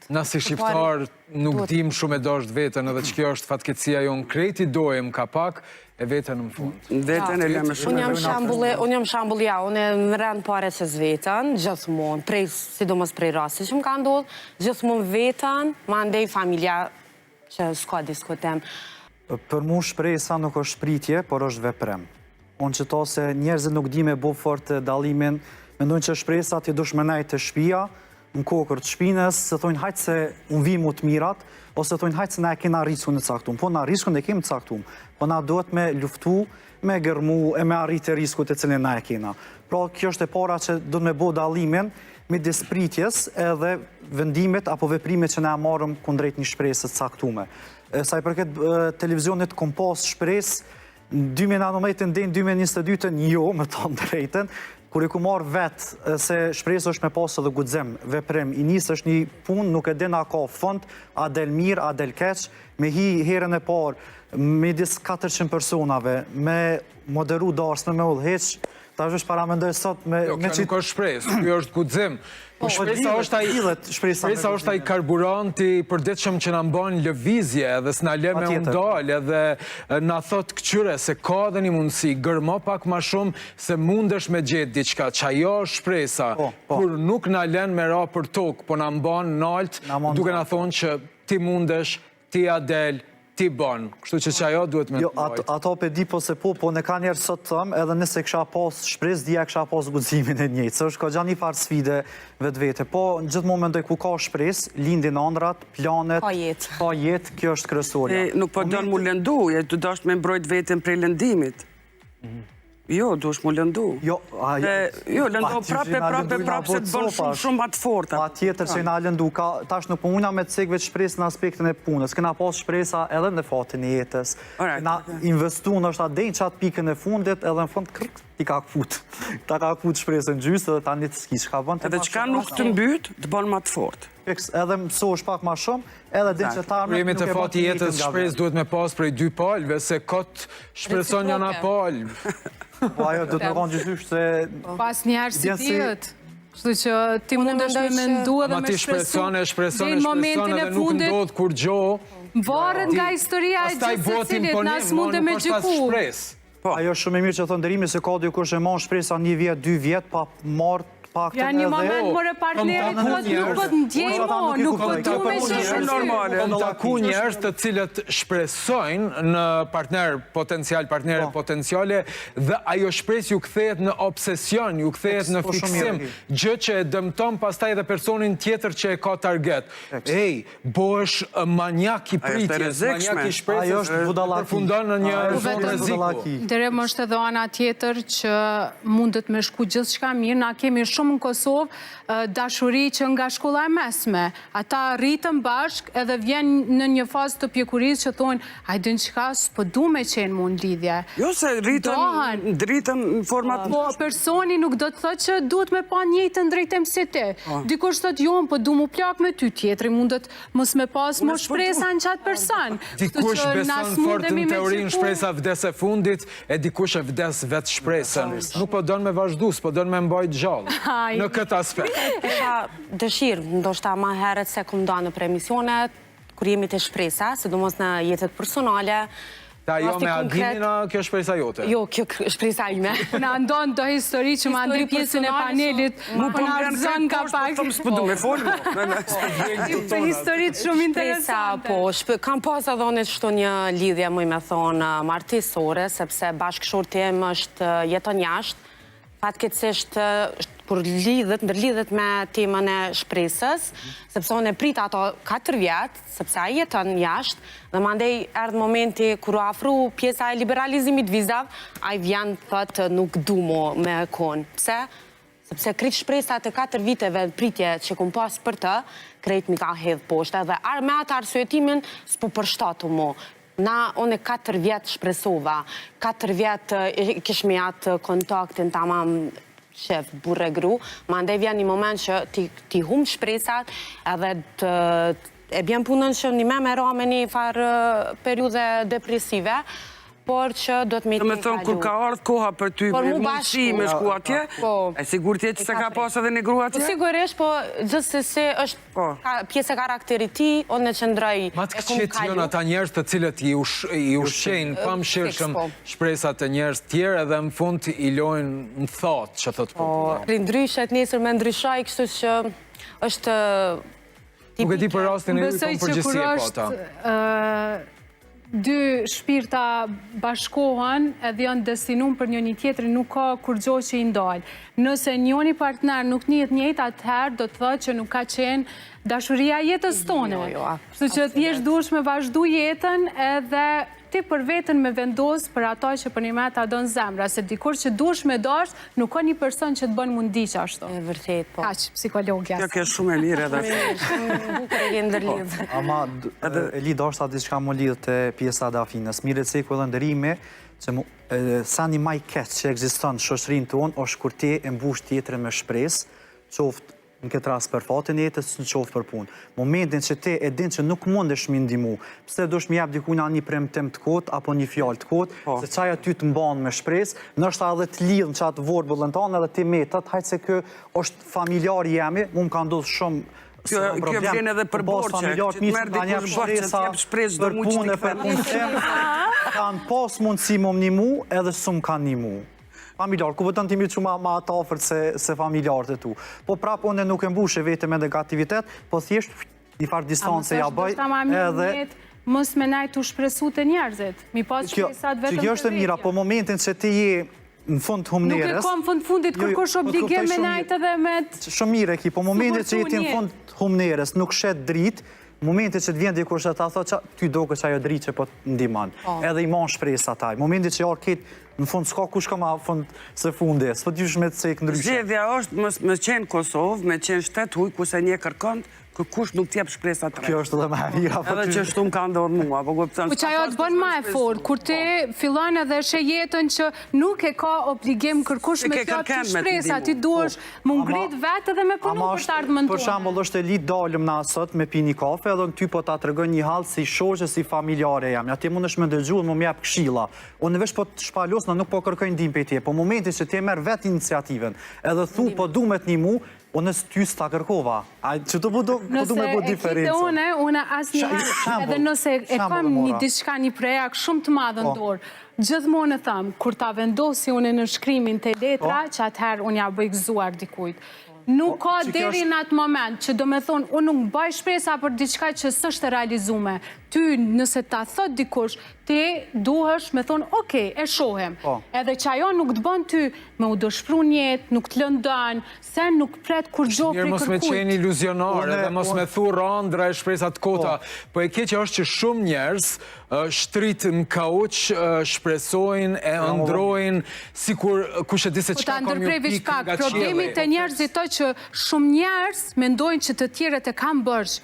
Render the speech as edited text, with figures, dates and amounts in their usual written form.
Na si shqiptar nuk dim shumë e dosht vetën edhe që kjo është fatkecia jonë krejti dojmë ka pak e vetën në fund. Vetën e lëmë shumë. Unë jam shambull, ja, unë në rëndë pare që vetën, gjithmonë, sidomos prej rasti që më ka ndodhë, gjithmonë vetën, ma ndej familja që s'ka diskutem. Për mu shpresa nuk është shpritje, por është veprem. Unë që to se njerëzit nuk di me bo fort dalimin, mendojnë që shpresat i dush më najtë të shpia, në kokër të shpinës, se thojnë hajtë se unë vi mu të mirat, ose thojnë hajtë se na e kena riskun e caktum. Po na riskun e kemë caktum, po na duhet me luftu, me gërmu, e me arritë riskut e cilin na e kena. Pra, kjo është e para që duhet me bo dalimin, me dispritjes edhe vendimet apo veprimet që na marrëm kundrejt një shpresës caktume. Sa i përket televizionit kom pas shpresë, 2019 dhe 2022 jo, me të drejten, kur i ku marrë vetë se shpresë është me pasë edhe guxim, veprem, i nisë është një punë, nuk e din a ka fund, a del mirë, a del keq, me hi herën e parë, me disë 400 personave, me moderu darës, me ullheq, ta është paramendoj sot me... Jo, kjo nuk është shpresë, kjo është guxim. Shpresa është ai karburanti përditshëm që na mban lëvizje edhe s'na lë me undal edhe na thot këqyre se ka dhe një mundësi, gërmo pak ma shumë se mundesh me gjetë diçka, që ajo është shpresa, kur nuk na lën me ra për tokë, po na mban nalt, duke na thonë që ti mundesh, ti adel, ti bon. Kështu që ajo duhet me të mojtë. Ato pe di po se po ne ka njerë sot thëmë, edhe nëse kësha pas shpres, dhja kësha pas guximin e njëjtë. Se është ka gjanë një farë sfide vetë vete. Po në gjithë momentoj ku ka shpres, lindin andrat, planet, ka jetë, kjo është kryesorja. Nuk po dënë mu lëndu, du dashtë me mbrojt vetën prej lëndimit. Jo, du është mu lëndu. Jo, lëndu prapë se të bënë shumë atë forta. Pa tjetër që i na lëndu, tash nuk po muna me të cekve të shpresë në aspektin e punës, këna pas shpresa edhe në fatin e jetës. Na investu në është adenjë që atë pikën e fundit, edhe në fund kërk, ti ka këput. Ta ka këput shpresën gjysë edhe ta një të ski. Edhe qka nuk të mbyt, të bënë ma të fort. Edhe mësosh pak ma shumë, edhe din që ta Primi të fati jetës shpresë duhet me pas prej 2 palve, se kot shpreson njëna palvë. Po ajo do të rënë gjithysh se... Pas njerë si tjët. Kështu që ti mundesh me mendu edhe me shpresu. Shpresone dhe nuk ndodhë kur gjo. Varet nga historia e gjithë se cilit, nas munde me gjyku. Ajo shumë e mirë që thonë ndërimi se ka dikush e mon shpresa 1 vjet, 2 vjet, pa marë Ja një moment mërë partnerit, nuk pët ndjej mo, nuk pët du me që Kom taku njerëz të cilët shpresojnë në partner potencial, partnere potenciale, dhe ajo shpres ju kthehet në obsesion, ju kthehet në fiksim, gjë që e dëmton pastaj edhe personin tjetër që e ka target. Ej, bosh manjak i pritjes, manjak i shpresës, përfundon në një zonë rreziku. Derem është edhe ana tjetër që mundet me shku gjithçka mirë, na kemi shumë në Kosovë dashuri që nga shkolla e mesme. Ata rritën bashk edhe vjen në një fazë të pjekurisë që thonë hajdin qka s'po du me qenë mu në lidhje. Jo se rritën në format... Po personi nuk do të thotë që duhet me pa njëjtën drejtim si ti. Dikush thotë jo, po du mu plak me ty tjetri, mundet mos me pas më shpresa në qatë person. Dikush beson fort në teorinë shpresa vdes e fundit, e dikush e vdes vetë shpresën. Nuk po donë me vazhdu, s'po donë me mbajt gjallë. Në këtë aspekt. E ka dëshirë, ndoshta ma herët se këmë da në preemisionet, kur jemi të shpresa, sidomos në jetët personale. Ta jo me Adinina, kjo shpresa jote? Jo, kjo shpresa ime. Në ndonë do histori që ma ndri pjesën e panelit, më në zënë ka pak. S'po du me folë, Për historit shumë interesante. Po, kam pas edhe në qëto një lidhje, më me thonë, martisore, sepse bashkëshortim është jeton jashtë, fatkeqësisht kur ndërlidhet me temën e shpresës, sepse unë e prit ato 4 vjetë, sepse a jeton jashtë, dhe mandej erdhë momenti kur u afru pjesa e liberalizimit vizav, a i vjen thëtë nuk du mo me konë. Pse? Sepse krejt shpresat e 4 viteve pritje që kum pas për të, krejt mi ka hedhë poshtë, dhe me atë arsuetimin s'po përshtatu mo. Na, unë 4 vjetë shpresova, 4 vjetë kishme atë kontaktin tamam shef, burre gru, ma ndaj vjen një moment që ti hum shpresat edhe e bjen punën që një me ra me një farë periude depresive, por që do të me Do me thonë, kur ka ardhë koha për ty me mundësi me shku atje, e sigur tjetë që se ka pas edhe një grua atje? Sigurisht, po gjithsesi është pjesë e karakterit ti, o në qëndroj Ma të këqet janë ata njerëz të cilët i ushqejnë pamshirshëm shpresat të njerëz tjerë edhe në fund i lojnë në thotë që thotë po. Ndryshet nesër me ndryshaj, kështu që është Nuk e di për rastin e ju Besoj kom që kur përgjësie po ata. është dy shpirta bashkohen edhe janë destinum për njëni tjetëri, nuk ka kur gjo që i ndalë. Nëse njëni partner nuk njët njët, atëherë do të thëtë që nuk ka qenë dashuria jetës tone. Kështu që thjesht duhesh me vazhdu jetën edhe ti për vetën me vendos për ato që për një me ta donë zemra, se dikur që duhesh me dash, nuk ka një person që të bënë mundi që ashtu. E vërtet, po. Kaq, psikologja. Kjo ke shumë e lirë edhe. Bukër e kënë ndërlidhë. Ama, Eli, do është ati që ka më lidhë të pjesa Dafinës. Mire të seku edhe ndërime, që sa një maj keq që egziston shoshrin të unë, është kur ti e mbush tjetëre me shpres, qoftë në këtë ras për fatin e jetës, në qoftë për punë. Momentin që ti e din që nuk mundesh mi ndimu, pse do shmi jep dikujna një premtim të kot, apo një fjallë të kot, se qaj aty të mbanë me shpres, nështë edhe të lidhën që atë vorë bëllën tanë, edhe ti metat, hajtë se kjo është familjari jemi, mu më ka ndodhë shumë Kjo vjen edhe për borqe, që të merë dikur borqe, të jep shpres, do mu që t'i këpër. Kanë pas mundësi më një mu, edhe shumë kanë një mu. Familjarë, ku vëtën t'imi që ma të ofert se familjarët e tu. Po prapë, one nuk e mbushe vete me negativitet, po thjesht i farë distanse ja bëj, edhe... Mos me najtë u shpresu të njerëzit, mi pas shpresat vetëm të vetja. Kjo është e mira, po momentin që ti je në fund humnerës... Nuk e kom fundit kërkosh obligim me najtë edhe me... Shumë mire ki, po momentin që jeti në fund humnerës, nuk shet dritë, momentin që të vjen dikur që ta thot që ty do që ajo dritë që po të ndiman, edhe i man shpresa taj. Momentin që jarë ketë në fund s'ka kush ka ma fund se fundi, s'po t'ysh me të cekë ndryshe. Zgjedhja është me qenë Kosovë, me qenë shtetë huj, ku se një kërkënd, kush nuk t'jep shpresa të rejtë. Kjo është edhe me mira. Edhe që shtu më ka ndodhë mua. Po që ajo të bënë ma e fort, kur ti fillon edhe shë jetën që nuk e ka obligim kërkush me t'jep që shpresa, ti duesh më ngrit vetë edhe me punu për të ardhëmën tonë. Për shambull është e li dalëm na sot me pi një kafe, edhe në ty po ta të regën një halë si shoqe, si familjare jam. Ja ti mund është me dëgju, më mjep këshilla. Unë vesh po të shpalos, në nuk po kërkojnë dim për tje, po momentin që ti e merë vetë iniciativen, edhe thu po du me t'ni mu, unë ty s'ta kërkova. Që të po du me po diferencë. Nëse e kite une asë njëherë, edhe nëse e kam një diçka, një prejak shumë të madhe në dorë, gjithmonë e thamë, kur ta vendosi une në shkrimin të letra, që atëherë unë ja bëj gëzuar dikujt. Nuk ka deri në atë moment që do me thonë, unë nuk bëj shpresa për diçka që s'është realizume. Ty, nëse ta thot dikush, ti duhesh me thonë, okej, e shohem. Edhe që ajo nuk të bën ty me u dëshpru njetë, nuk të lëndan, se nuk pret kur gjo për Mirë mos me qenë iluzionar, edhe mos me thu randra e shpresat kota. Po e keqja është që shumë njerëz shtrit në kauq, shpresojnë, e ndrojnë, si kur kush e di se qka kom ju pikë nga qjeli. Problemi të njerëzit të që shumë njerëz mendojnë që të tjerët e kam bërsh.